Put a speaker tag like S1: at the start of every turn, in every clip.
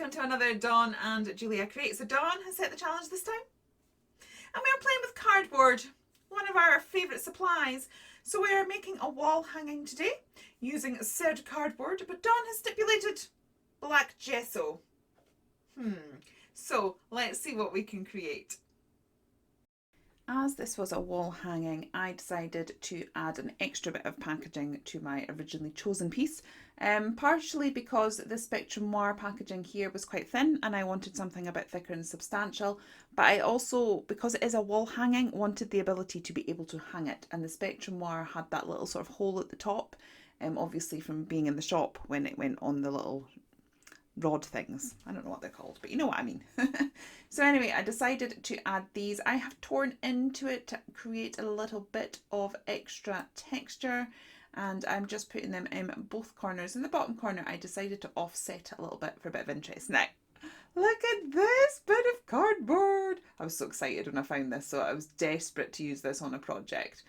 S1: welcome to another Dawn and Julia Create. So Dawn has set the challenge this time, and we are playing with cardboard, one of our favourite supplies. So we are making a wall hanging today using said cardboard, but Dawn has stipulated black gesso. So let's see what we can create. As this was a wall hanging, I decided to add an extra bit of packaging to my originally chosen piece, partially because the spectrum wire packaging here was quite thin and I wanted something a bit thicker and substantial, but I also, because it is a wall hanging, wanted the ability to be able to hang it, and the spectrum wire had that little sort of hole at the top, obviously from being in the shop when it went on the little rod things. I don't know what they're called, but you know what I mean. So anyway, I decided to add these. I have torn into it to create a little bit of extra texture, and I'm just putting them in both corners. In the bottom corner, I decided to offset it a little bit for a bit of interest. Now, look at this bit of cardboard. I was so excited when I found this, so I was desperate to use this on a project.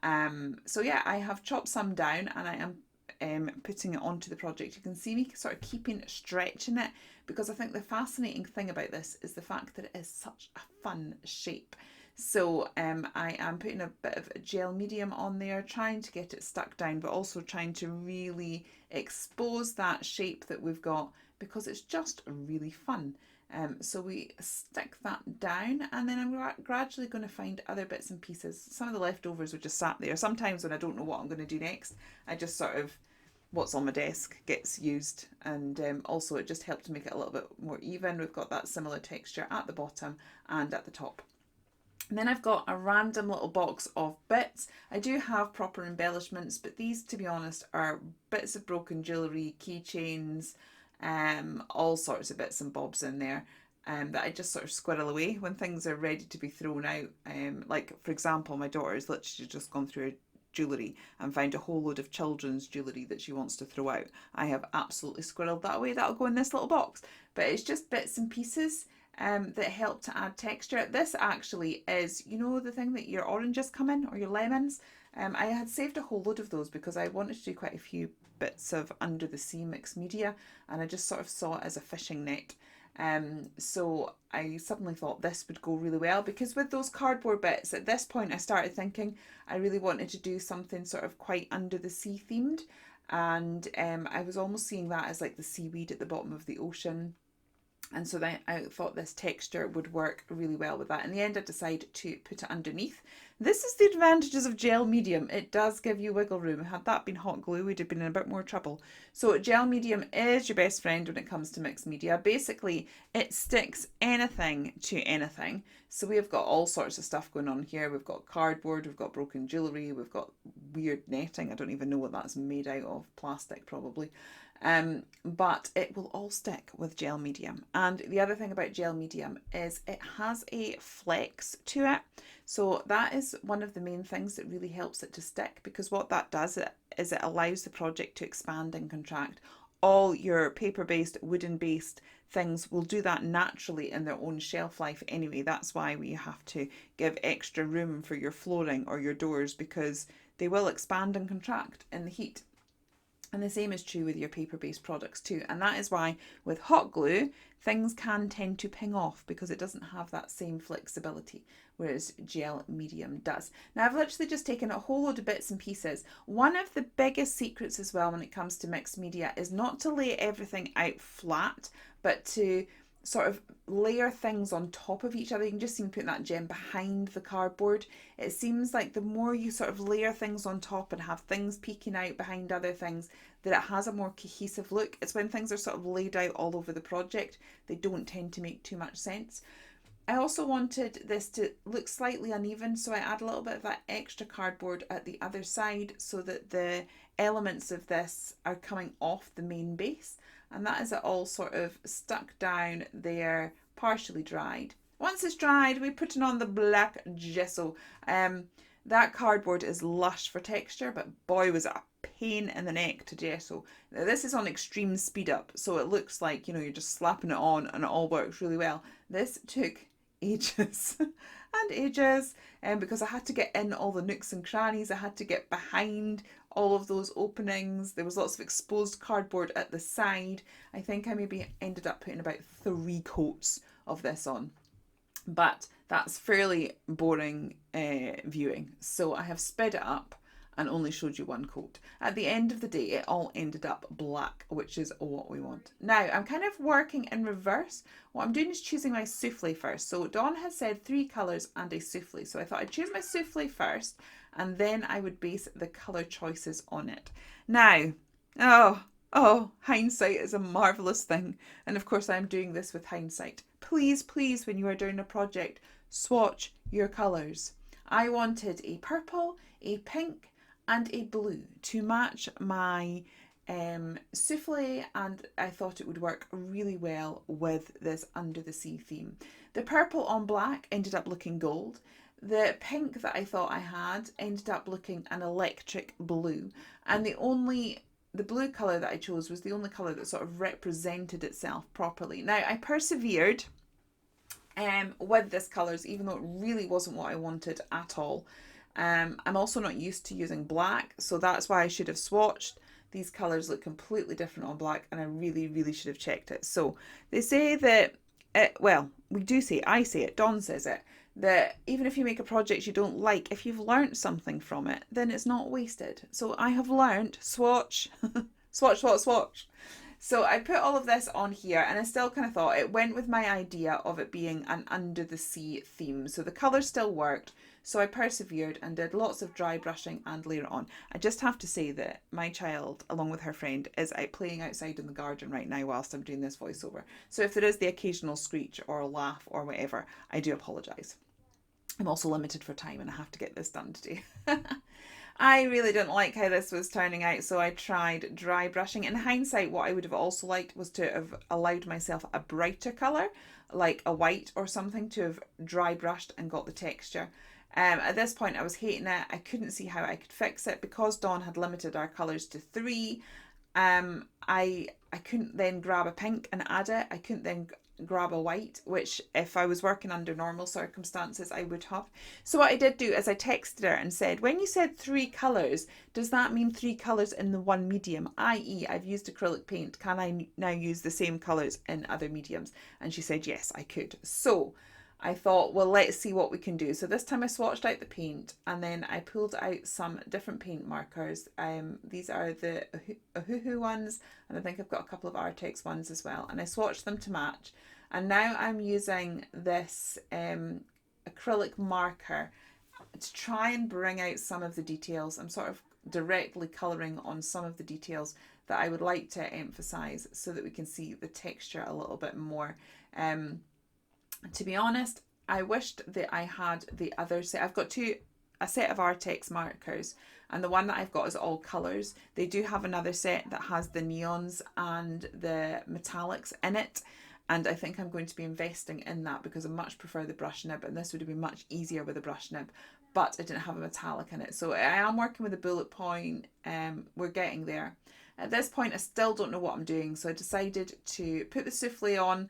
S1: So yeah, I have chopped some down and I am putting it onto the project. You can see me sort of stretching it, because I think the fascinating thing about this is the fact that it is such a fun shape. So I am putting a bit of gel medium on there, trying to get it stuck down, but also trying to really expose that shape that we've got, because it's just really fun. So we stick that down, and then I'm gradually going to find other bits and pieces. Some of the leftovers were just sat there. Sometimes when I don't know what I'm going to do next, I just sort of, what's on my desk gets used, and also it just helped to make it a little bit more even. We've got that similar texture at the bottom and at the top. And then I've got a random little box of bits. I do have proper embellishments, but these, to be honest, are bits of broken jewellery, keychains, all sorts of bits and bobs in there that I just sort of squirrel away when things are ready to be thrown out. Like, for example, my daughter's literally just gone through jewellery and found a whole load of children's jewellery that she wants to throw out. I have absolutely squirreled that away. That'll go in this little box. But it's just bits and pieces that help to add texture. This actually is, you know, the thing that your oranges come in, or your lemons. I had saved a whole load of those because I wanted to do quite a few bits of under the sea mixed media, and I just sort of saw it as a fishing net. So I suddenly thought this would go really well, because with those cardboard bits, at this point I started thinking I really wanted to do something sort of quite under the sea themed, and I was almost seeing that as like the seaweed at the bottom of the ocean. And so then I thought this texture would work really well with that. In the end, I decided to put it underneath. This is the advantages of gel medium. It does give you wiggle room. Had that been hot glue, we'd have been in a bit more trouble. So gel medium is your best friend when it comes to mixed media. Basically, it sticks anything to anything. So we have got all sorts of stuff going on here. We've got cardboard, we've got broken jewellery, we've got weird netting. I don't even know what that's made out of. Plastic, probably. But it will all stick with gel medium. And the other thing about gel medium is it has a flex to it. So that is one of the main things that really helps it to stick, because what that does is it allows the project to expand and contract. All your paper-based, wooden-based things will do that naturally in their own shelf life anyway. That's why we have to give extra room for your flooring or your doors, because they will expand and contract in the heat. And the same is true with your paper-based products too. And that is why with hot glue, things can tend to ping off, because it doesn't have that same flexibility, whereas gel medium does. Now I've literally just taken a whole load of bits and pieces. One of the biggest secrets as well when it comes to mixed media is not to lay everything out flat, but to sort of layer things on top of each other. You can just see me putting that gem behind the cardboard. It seems like the more you sort of layer things on top and have things peeking out behind other things, that it has a more cohesive look. It's when things are sort of laid out all over the project, they don't tend to make too much sense. I also wanted this to look slightly uneven, so I add a little bit of that extra cardboard at the other side so that the elements of this are coming off the main base. And that is it all sort of stuck down there, partially dried. Once it's dried, we put it on the black gesso. That cardboard is lush for texture, but boy was it a pain in the neck to gesso. Now, this is on extreme speed up, so it looks like, you know, you're just slapping it on and it all works really well. This took ages and ages, because I had to get in all the nooks and crannies. I had to get behind all of those openings. There was lots of exposed cardboard at the side. I think I maybe ended up putting about 3 coats of this on. But that's fairly boring viewing. So I have sped it up and only showed you 1 coat. At the end of the day, it all ended up black, which is what we want. Now, I'm kind of working in reverse. What I'm doing is choosing my souffle first. So Dawn has said 3 colours and a souffle. So I thought I'd choose my souffle first, and then I would base the colour choices on it. Now, hindsight is a marvellous thing. And of course, I'm doing this with hindsight. Please, please, when you are doing a project, swatch your colours. I wanted a purple, a pink, and a blue to match my souffle, and I thought it would work really well with this under the sea theme. The purple on black ended up looking gold. The pink that I thought I had ended up looking an electric blue, and the blue colour that I chose was the only colour that sort of represented itself properly. Now, I persevered with this colours, even though it really wasn't what I wanted at all. I'm also not used to using black, so that's why I should have swatched. These colours look completely different on black, and I really, really should have checked it. So they say that, I say it, Dawn says it, that even if you make a project you don't like, if you've learnt something from it, then it's not wasted. So I have learnt, swatch, swatch, swatch, swatch. So I put all of this on here, and I still kind of thought it went with my idea of it being an under the sea theme. So the colours still worked. So I persevered and did lots of dry brushing and layer on. I just have to say that my child, along with her friend, is out playing outside in the garden right now whilst I'm doing this voiceover. So if there is the occasional screech or laugh or whatever, I do apologise. I'm also limited for time and I have to get this done today. I really didn't like how this was turning out, so I tried dry brushing. In hindsight, what I would have also liked was to have allowed myself a brighter colour, like a white or something, to have dry brushed and got the texture. At this point, I was hating it. I couldn't see how I could fix it because Dawn had limited our colours to 3. I couldn't then grab a pink and add it. I couldn't then grab a white, which if I was working under normal circumstances I would have. So what I did do is I texted her and said, when you said 3 colours, does that mean 3 colours in the one medium, i.e. I've used acrylic paint, can I now use the same colours in other mediums? And she said yes, I could. So I thought, well, let's see what we can do. So this time I swatched out the paint, and then I pulled out some different paint markers. These are the Ohuhu ones, and I think I've got a couple of Artex ones as well. And I swatched them to match. And now I'm using this acrylic marker to try and bring out some of the details. I'm sort of directly colouring on some of the details that I would like to emphasise so that we can see the texture a little bit more. To be honest, I wished that I had the other set. I've got a set of Artex markers, and the one that I've got is all colours. They do have another set that has the neons and the metallics in it, and I think I'm going to be investing in that because I much prefer the brush nib, and this would have been much easier with a brush nib, but it didn't have a metallic in it. So I am working with a bullet point. We're getting there. At this point, I still don't know what I'm doing, so I decided to put the souffle on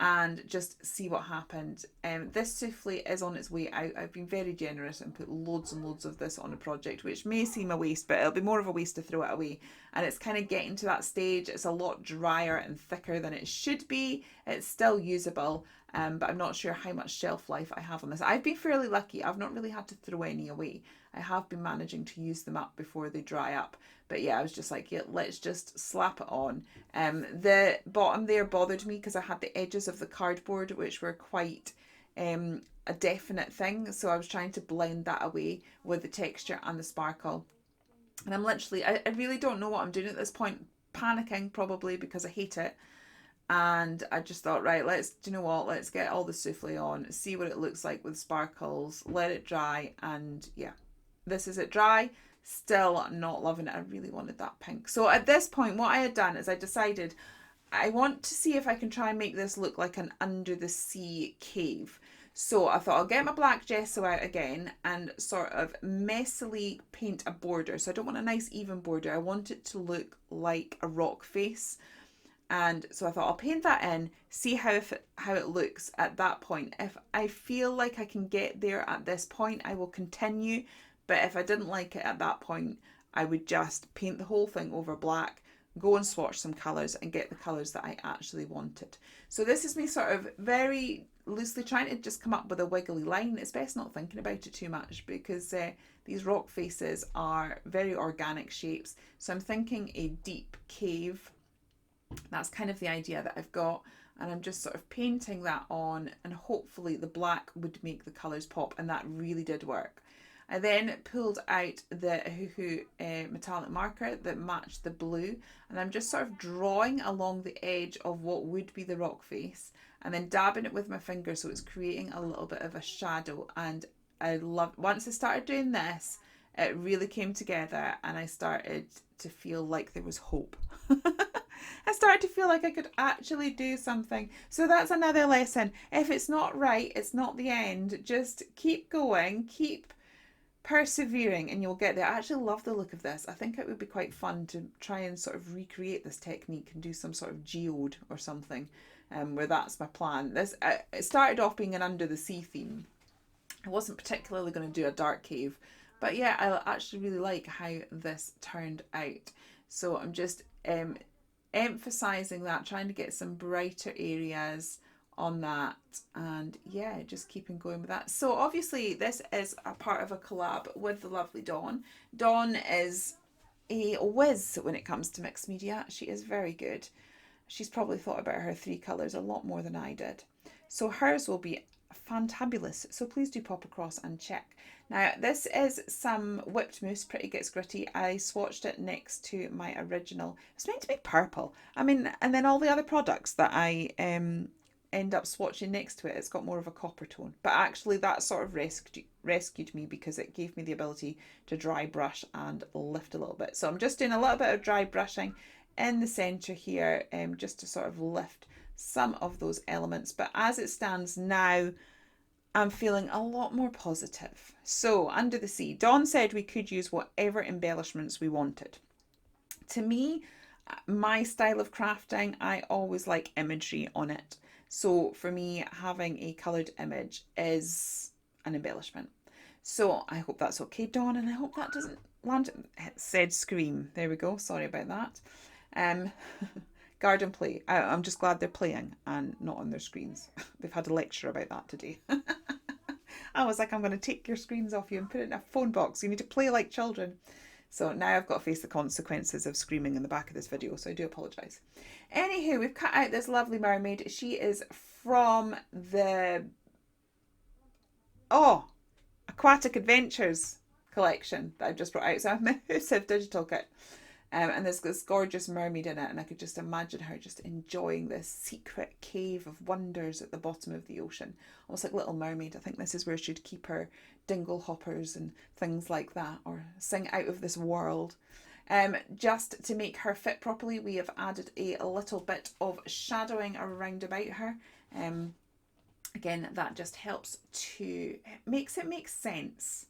S1: and just see what happened. This souffle is on its way out. I've been very generous and put loads and loads of this on a project, which may seem a waste, but it'll be more of a waste to throw it away. And it's kind of getting to that stage. It's a lot drier and thicker than it should be. It's still usable, but I'm not sure how much shelf life I have on this. I've been fairly lucky. I've not really had to throw any away. I have been managing to use them up before they dry up. But yeah, I was just like, yeah, let's just slap it on. The bottom there bothered me because I had the edges of the cardboard, which were quite a definite thing. So I was trying to blend that away with the texture and the sparkle. And I'm literally, I really don't know what I'm doing at this point. Panicking probably because I hate it. And I just thought, right, do you know what? Let's get all the souffle on, see what it looks like with sparkles, let it dry. And yeah, this is it dry. Still not loving it. I really wanted that pink. So at this point, what I had done is I decided I want to see if I can try and make this look like an under the sea cave. So I thought I'll get my black gesso out again and sort of messily paint a border. So I don't want a nice even border. I want it to look like a rock face. And so I thought I'll paint that in, see how it looks at that point. If I feel like I can get there at this point, I will continue. But if I didn't like it at that point, I would just paint the whole thing over black, go and swatch some colours and get the colours that I actually wanted. So this is me sort of very loosely trying to just come up with a wiggly line. It's best not thinking about it too much because these rock faces are very organic shapes. So I'm thinking a deep cave. That's kind of the idea that I've got. And I'm just sort of painting that on, and hopefully the black would make the colours pop, and that really did work. I then pulled out the Hoo metallic marker that matched the blue, and I'm just sort of drawing along the edge of what would be the rock face, and then dabbing it with my finger so it's creating a little bit of a shadow. And I love, once I started doing this, it really came together, and I started to feel like there was hope. I started to feel like I could actually do something. So that's another lesson. If it's not right, it's not the end. Just keep going, keep persevering, and you'll get there. I actually love the look of this. I think it would be quite fun to try and sort of recreate this technique and do some sort of geode or something, where that's my plan. This it started off being an under the sea theme. I wasn't particularly going to do a dark cave, but yeah, I actually really like how this turned out. So I'm just emphasizing that, trying to get some brighter areas on that, and yeah, just keeping going with that. So obviously this is a part of a collab with the lovely Dawn. Dawn is a whiz when it comes to mixed media. She is very good. She's probably thought about her 3 colours a lot more than I did. So hers will be fantabulous. So please do pop across and check. Now this is some whipped mousse, Pretty Gets Gritty. I swatched it next to my original. It's meant to be purple. I mean, and then all the other products that I end up swatching next to it, it's got more of a copper tone. But actually that sort of rescued me because it gave me the ability to dry brush and lift a little bit. So I'm just doing a little bit of dry brushing in the centre here, just to sort of lift some of those elements. But as it stands now, I'm feeling a lot more positive. So under the sea, Dawn said we could use whatever embellishments we wanted. To me, my style of crafting, I always like imagery on it. So for me, having a coloured image is an embellishment. So I hope that's okay, Dawn, and I hope that doesn't land. It said scream. There we go. Sorry about that. Garden play. I'm just glad they're playing and not on their screens. They've had a lecture about that today. I was like, I'm going to take your screens off you and put it in a phone box. You need to play like children. So now I've got to face the consequences of screaming in the back of this video, so I do apologise. Anywho, we've cut out this lovely mermaid. She is from the Aquatic Adventures collection that I've just brought out. So I have my Hive digital kit. And there's this gorgeous mermaid in it, and I could just imagine her just enjoying this secret cave of wonders at the bottom of the ocean, almost like Little Mermaid. I think this is where she'd keep her dingle hoppers and things like that, or sing Out of This World. Just to make her fit properly, we have added a little bit of shadowing around about her. Again, that just helps to, makes it make sense.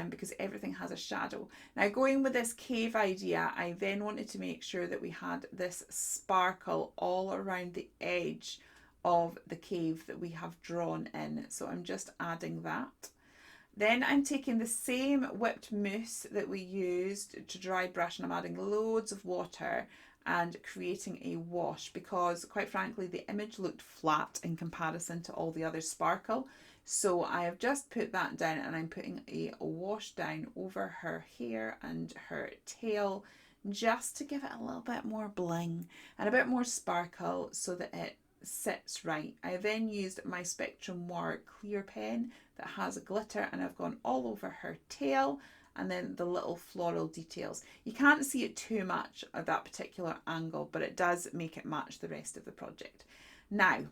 S1: Because everything has a shadow. Now, going with this cave idea, I then wanted to make sure that we had this sparkle all around the edge of the cave that we have drawn in. So I'm just adding that. Then I'm taking the same whipped mousse that we used to dry brush, and I'm adding loads of water and creating a wash, because quite frankly the image looked flat in comparison to all the other sparkle. So I have just put that down, and I'm putting a wash down over her hair and her tail, just to give it a little bit more bling and a bit more sparkle so that it sits right. I then used my Spectrum Noir clear pen that has a glitter, and I've gone all over her tail, and then the little floral details. You can't see it too much at that particular angle, but it does make it match the rest of the project. Now,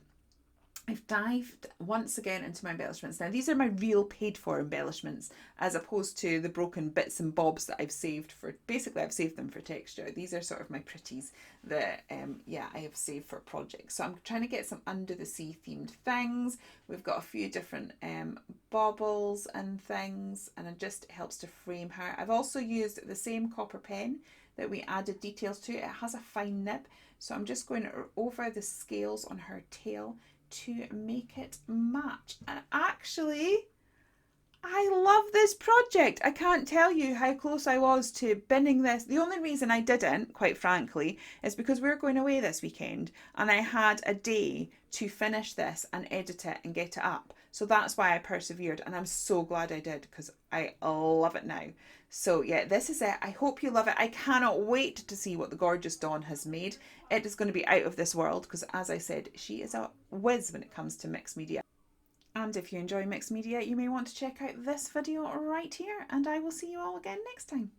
S1: I've dived once again into my embellishments. Now, these are my real paid for embellishments, as opposed to the broken bits and bobs that I've saved for, basically I've saved them for texture. These are sort of my pretties that, I have saved for projects. So I'm trying to get some under the sea themed things. We've got a few different baubles and things, and it just helps to frame her. I've also used the same copper pen that we added details to. It has a fine nib, so I'm just going over the scales on her tail to make it match. And actually, I love this project. I can't tell you how close I was to binning this. The only reason I didn't, quite frankly, is because we're going away this weekend and I had a day to finish this and edit it and get it up. So that's why I persevered, and I'm so glad I did because I love it now. So yeah, this is it. I hope you love it. I cannot wait to see what the gorgeous Dawn has made. It is going to be out of this world because, as I said, she is a whiz when it comes to mixed media. And if you enjoy mixed media, you may want to check out this video right here, and I will see you all again next time.